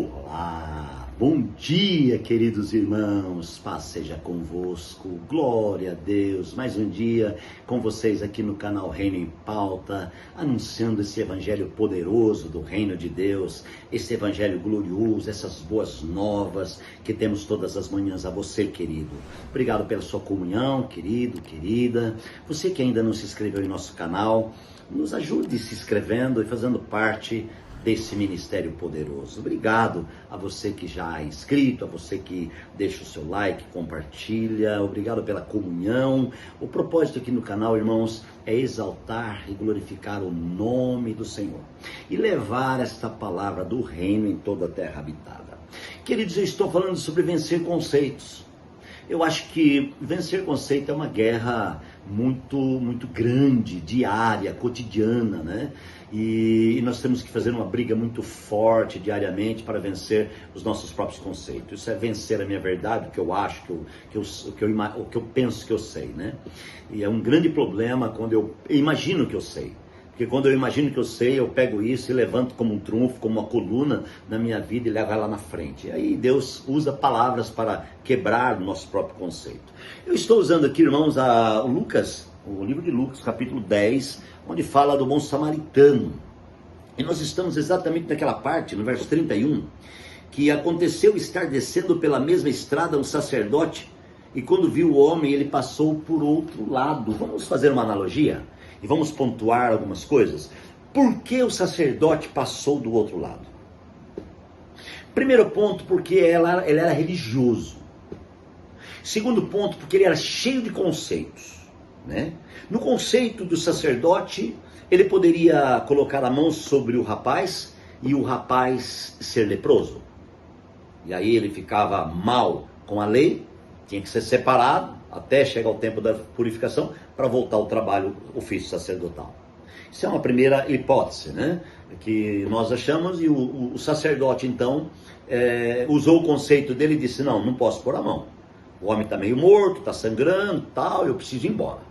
Olá, bom dia, queridos irmãos, paz seja convosco, glória a Deus, mais um dia com vocês aqui no canal Reino em Pauta, anunciando esse evangelho poderoso do Reino de Deus, esse evangelho glorioso, essas boas novas que temos todas as manhãs a você, querido. Obrigado pela sua comunhão, querido, querida. Você que ainda não se inscreveu em nosso canal, nos ajude se inscrevendo e fazendo parte desse ministério poderoso. Obrigado a você que já é inscrito, a você que deixa o seu like, compartilha, obrigado pela comunhão. O propósito aqui no canal, irmãos, é exaltar e glorificar o nome do Senhor e levar esta palavra do reino em toda a terra habitada. Queridos, eu estou falando sobre vencer conceitos. Eu acho que vencer conceito é uma guerra muito grande, diária, cotidiana, né? E nós temos que fazer uma briga muito forte diariamente para vencer os nossos próprios conceitos. Isso é vencer a minha verdade, o que eu acho, o que eu penso que eu sei, né? E é um grande problema quando eu imagino que eu sei. Porque quando eu imagino que eu sei, eu pego isso e levanto como um trunfo, como uma coluna na minha vida e levo ela na frente. E aí Deus usa palavras para quebrar o nosso próprio conceito. Eu estou usando aqui, irmãos, o livro de Lucas, capítulo 10, onde fala do bom samaritano. E nós estamos exatamente naquela parte, no verso 31, que aconteceu estar descendo pela mesma estrada um sacerdote, e quando viu o homem, ele passou por outro lado. Vamos fazer uma analogia? E vamos pontuar algumas coisas. Por que o sacerdote passou do outro lado? Primeiro ponto, porque ele era religioso. Segundo ponto, porque ele era cheio de conceitos, né? No conceito do sacerdote, ele poderia colocar a mão sobre o rapaz e o rapaz ser leproso. E aí ele ficava mal com a lei, tinha que ser separado até chegar o tempo da purificação para voltar ao trabalho, ofício sacerdotal. Isso é uma primeira hipótese, né? Que nós achamos, e o sacerdote então usou o conceito dele e disse: não posso pôr a mão. O homem está meio morto, está sangrando, tal, eu preciso ir embora,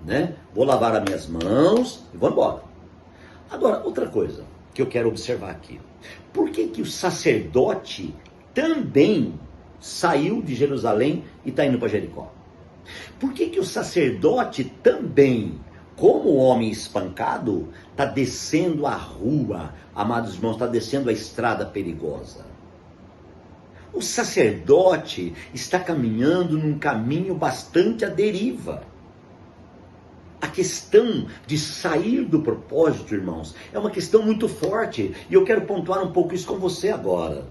né? Vou lavar as minhas mãos e vou embora. Agora, outra coisa que eu quero observar aqui. Por que o sacerdote também saiu de Jerusalém e está indo para Jericó? Por que o sacerdote também, como homem espancado, está descendo a rua, amados irmãos, está descendo a estrada perigosa? O sacerdote está caminhando num caminho bastante à deriva. A questão de sair do propósito, irmãos, é uma questão muito forte. E eu quero pontuar um pouco isso com você agora.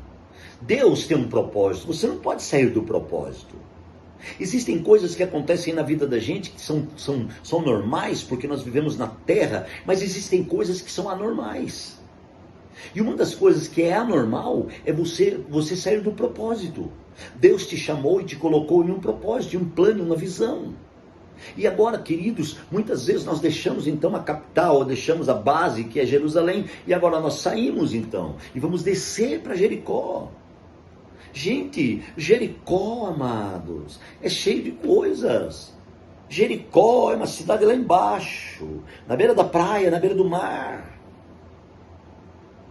Deus tem um propósito, você não pode sair do propósito. Existem coisas que acontecem na vida da gente que são normais, porque nós vivemos na terra, mas existem coisas que são anormais. E uma das coisas que é anormal é você sair do propósito. Deus te chamou e te colocou em um propósito, em um plano, uma visão. E agora, queridos, muitas vezes nós deixamos então a capital, deixamos a base que é Jerusalém, e agora nós saímos então, e vamos descer para Jericó. Gente, Jericó, amados, é cheio de coisas. Jericó é uma cidade lá embaixo, na beira da praia, na beira do mar.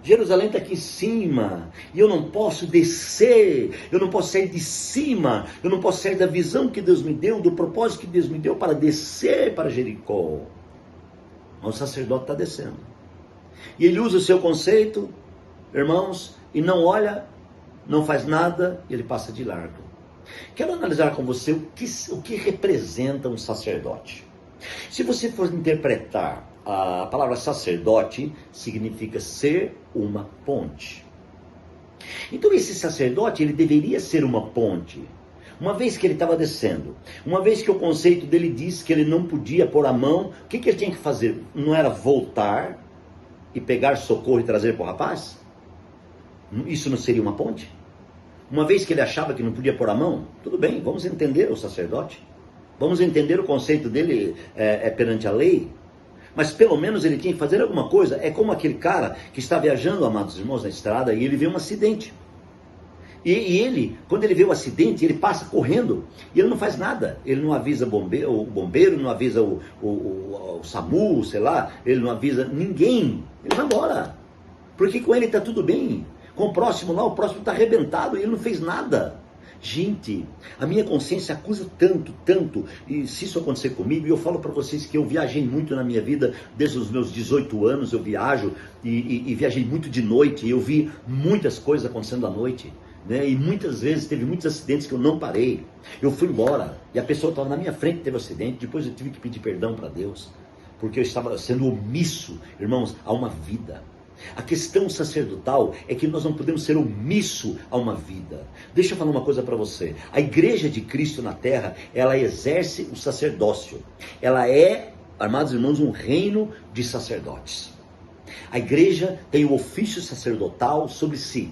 Jerusalém está aqui em cima, e eu não posso descer, eu não posso sair de cima, eu não posso sair da visão que Deus me deu, do propósito que Deus me deu para descer para Jericó. Mas o sacerdote está descendo. E ele usa o seu conceito, irmãos, e não olha, não faz nada, e ele passa de largo. Quero analisar com você o que representa um sacerdote. Se você for interpretar, a palavra sacerdote significa ser uma ponte. Então esse sacerdote, ele deveria ser uma ponte. Uma vez que ele estava descendo, uma vez que o conceito dele diz que ele não podia pôr a mão, o que ele tinha que fazer? Não era voltar e pegar socorro e trazer para o rapaz? Isso não seria uma ponte? Uma vez que ele achava que não podia pôr a mão, tudo bem, vamos entender o sacerdote. Vamos entender o conceito dele perante a lei. Mas pelo menos ele tinha que fazer alguma coisa. É como aquele cara que está viajando, amados irmãos, na estrada, e ele vê um acidente. E ele, quando ele vê o acidente, ele passa correndo, e ele não faz nada. Ele não avisa o bombeiro, não avisa o SAMU, sei lá, ele não avisa ninguém. Ele vai embora. Porque com ele está tudo bem. Com o próximo lá, o próximo está arrebentado e ele não fez nada. Gente, a minha consciência acusa tanto, tanto, e se isso acontecer comigo, e eu falo para vocês que eu viajei muito na minha vida, desde os meus 18 anos eu viajo, e viajei muito de noite, e eu vi muitas coisas acontecendo à noite, né? E muitas vezes teve muitos acidentes que eu não parei, eu fui embora, e a pessoa estava na minha frente, teve um acidente, depois eu tive que pedir perdão para Deus, porque eu estava sendo omisso, irmãos, a uma vida. A questão sacerdotal é que nós não podemos ser omisso a uma vida. Deixa eu falar uma coisa para você. A igreja de Cristo na terra, ela exerce o sacerdócio. Ela é, amados irmãos, um reino de sacerdotes. A igreja tem o ofício sacerdotal sobre si.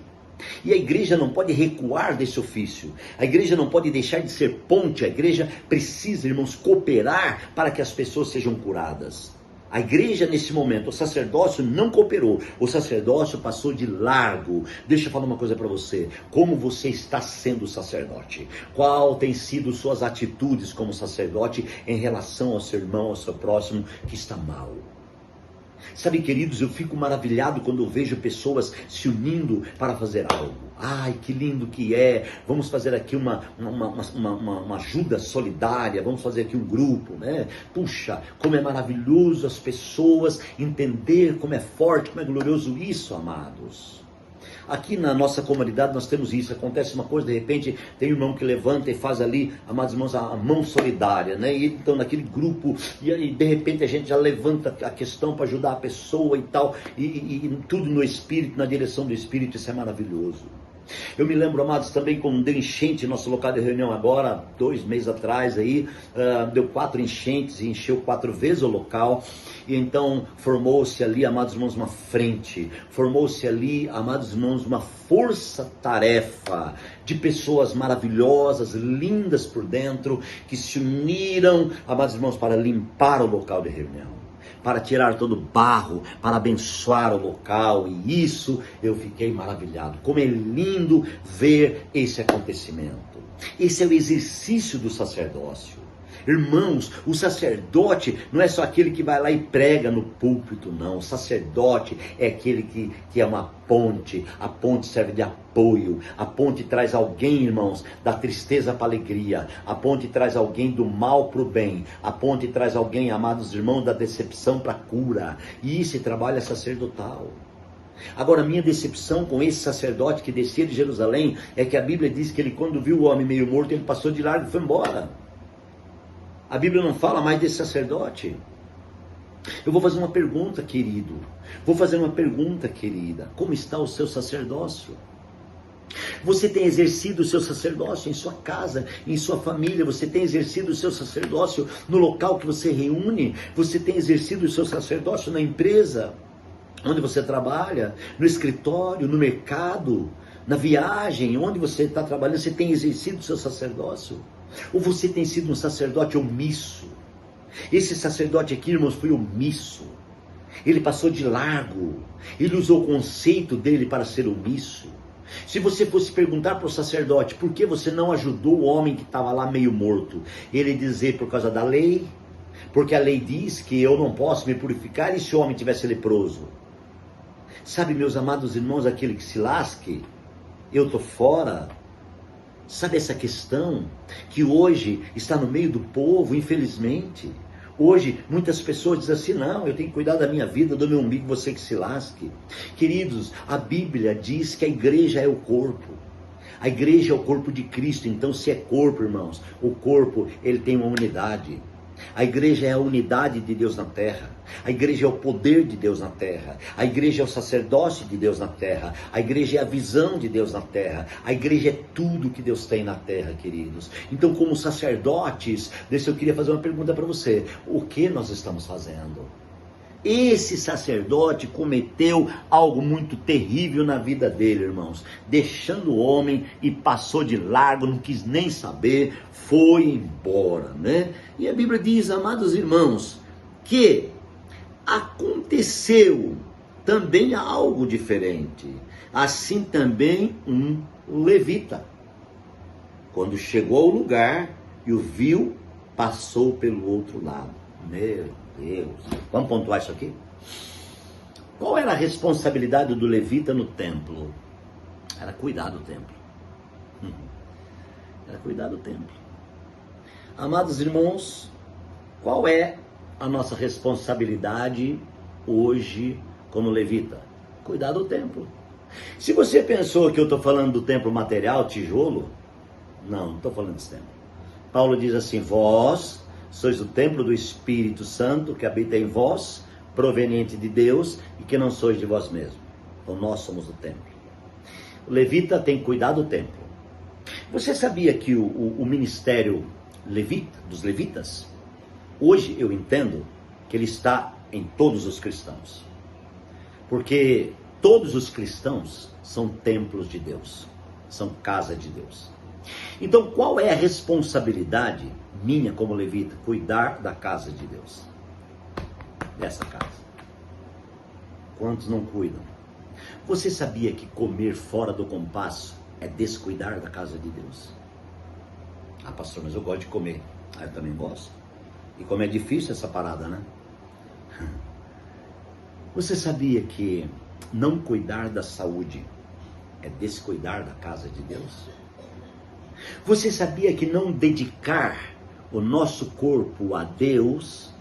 E a igreja não pode recuar desse ofício. A igreja não pode deixar de ser ponte. A igreja precisa, irmãos, cooperar para que as pessoas sejam curadas. A igreja nesse momento, o sacerdócio não cooperou, o sacerdócio passou de largo. Deixa eu falar uma coisa para você, como você está sendo sacerdote? Qual tem sido suas atitudes como sacerdote em relação ao seu irmão, ao seu próximo que está mal? Sabe, queridos, eu fico maravilhado quando eu vejo pessoas se unindo para fazer algo. Ai, que lindo que é, vamos fazer aqui uma ajuda solidária, vamos fazer aqui um grupo, né? Puxa, como é maravilhoso as pessoas entender como é forte, como é glorioso isso, amados. Aqui na nossa comunidade nós temos isso, acontece uma coisa, de repente tem um irmão que levanta e faz ali, amados irmãos, a mão solidária, né? E então naquele grupo, e de repente a gente já levanta a questão para ajudar a pessoa e tal, e tudo no Espírito, na direção do Espírito, isso é maravilhoso. Eu me lembro, amados, também quando deu enchente em nosso local de reunião agora, 2 meses atrás aí, deu 4 enchentes e encheu 4 vezes o local, e então formou-se ali, amados irmãos, uma frente, formou-se ali, amados irmãos, uma força-tarefa de pessoas maravilhosas, lindas por dentro, que se uniram, amados irmãos, para limpar o local de reunião, para tirar todo o barro, para abençoar o local, e isso eu fiquei maravilhado. Como é lindo ver esse acontecimento. Esse é o exercício do sacerdócio. Irmãos, o sacerdote não é só aquele que vai lá e prega no púlpito, não. O sacerdote é aquele que é uma ponte. A ponte serve de apoio. A ponte traz alguém, irmãos, da tristeza para a alegria. A ponte traz alguém do mal para o bem. A ponte traz alguém, amados irmãos, da decepção para a cura. E esse trabalho é sacerdotal. Agora, minha decepção com esse sacerdote que descia de Jerusalém é que a Bíblia diz que ele, quando viu o homem meio morto, ele passou de largo e foi embora. A Bíblia não fala mais desse sacerdote. Eu vou fazer uma pergunta, querido. Vou fazer uma pergunta, querida. Como está o seu sacerdócio? Você tem exercido o seu sacerdócio em sua casa, em sua família? Você tem exercido o seu sacerdócio no local que você reúne? Você tem exercido o seu sacerdócio na empresa onde você trabalha? No escritório, no mercado, na viagem, onde você está trabalhando? Você tem exercido o seu sacerdócio? Ou você tem sido um sacerdote omisso? Esse sacerdote aqui, irmãos, foi omisso. Ele passou de largo. Ele usou o conceito dele para ser omisso. Se você fosse perguntar para o sacerdote por que você não ajudou o homem que estava lá meio morto, ele dizer por causa da lei, porque a lei diz que eu não posso me purificar e se o homem tivesse leproso. Sabe, meus amados irmãos, aquele que se lasque, eu estou fora. Sabe essa questão que hoje está no meio do povo, infelizmente? Hoje muitas pessoas dizem assim, não, eu tenho que cuidar da minha vida, do meu umbigo, você que se lasque. Queridos, a Bíblia diz que a igreja é o corpo. A igreja é o corpo de Cristo, então se é corpo, irmãos, o corpo, ele tem uma unidade. A igreja é a unidade de Deus na terra. A igreja é o poder de Deus na terra. A igreja é o sacerdócio de Deus na terra. A igreja é a visão de Deus na terra. A igreja é tudo que Deus tem na terra, queridos. Então, como sacerdotes, eu queria fazer uma pergunta para você. O que nós estamos fazendo? Esse sacerdote cometeu algo muito terrível na vida dele, irmãos. Deixando o homem e passou de largo, não quis nem saber, foi embora, né? E a Bíblia diz, amados irmãos, que aconteceu também algo diferente. Assim também um levita, quando chegou ao lugar e o viu, passou pelo outro lado. Meu Deus. Vamos pontuar isso aqui? Qual era a responsabilidade do levita no templo? Era cuidar do templo. Era cuidar do templo. Amados irmãos, qual é a nossa responsabilidade hoje como levita? Cuidar do templo. Se você pensou que eu estou falando do templo material, tijolo, não estou falando desse templo. Paulo diz assim: vós sois o templo do Espírito Santo que habita em vós, proveniente de Deus, e que não sois de vós mesmos. Então nós somos o templo. O levita tem que cuidar do templo. Você sabia que o ministério dos levitas, hoje eu entendo que ele está em todos os cristãos. Porque todos os cristãos são templos de Deus, são casa de Deus. Então qual é a responsabilidade minha como levita? Cuidar da casa de Deus, dessa casa. Quantos não cuidam? Você sabia que comer fora do compasso é descuidar da casa de Deus? Ah, pastor, mas eu gosto de comer. Ah, eu também gosto. E como é difícil essa parada, né? Você sabia que não cuidar da saúde é descuidar da casa de Deus? Você sabia que não dedicar o nosso corpo a Deus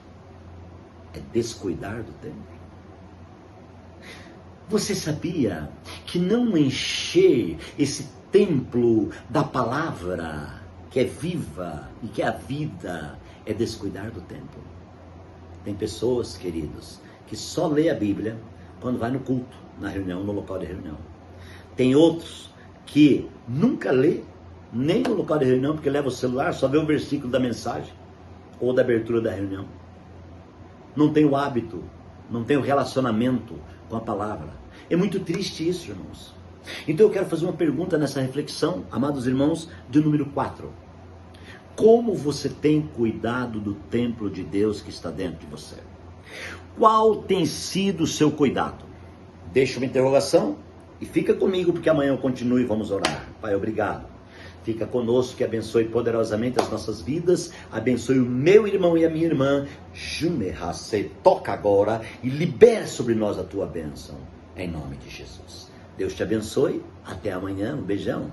é descuidar do templo? Você sabia que não encher esse templo da palavra, que é viva e que é a vida, é descuidar do templo? Tem pessoas, queridos, que só lê a Bíblia quando vai no culto, na reunião, no local de reunião. Tem outros que nunca lê, nem no local de reunião, porque leva o celular, só vê o versículo da mensagem ou da abertura da reunião. Não tem o hábito, não tem o relacionamento com a palavra. É muito triste isso, irmãos. Então eu quero fazer uma pergunta nessa reflexão, amados irmãos, de número 4. Como você tem cuidado do templo de Deus que está dentro de você? Qual tem sido o seu cuidado? Deixa uma interrogação e fica comigo, porque amanhã eu continuo e vamos orar. Pai, obrigado. Fica conosco, que abençoe poderosamente as nossas vidas, abençoe o meu irmão e a minha irmã. Jumerase, toca agora e libera sobre nós a tua bênção, em nome de Jesus. Deus te abençoe, até amanhã, um beijão.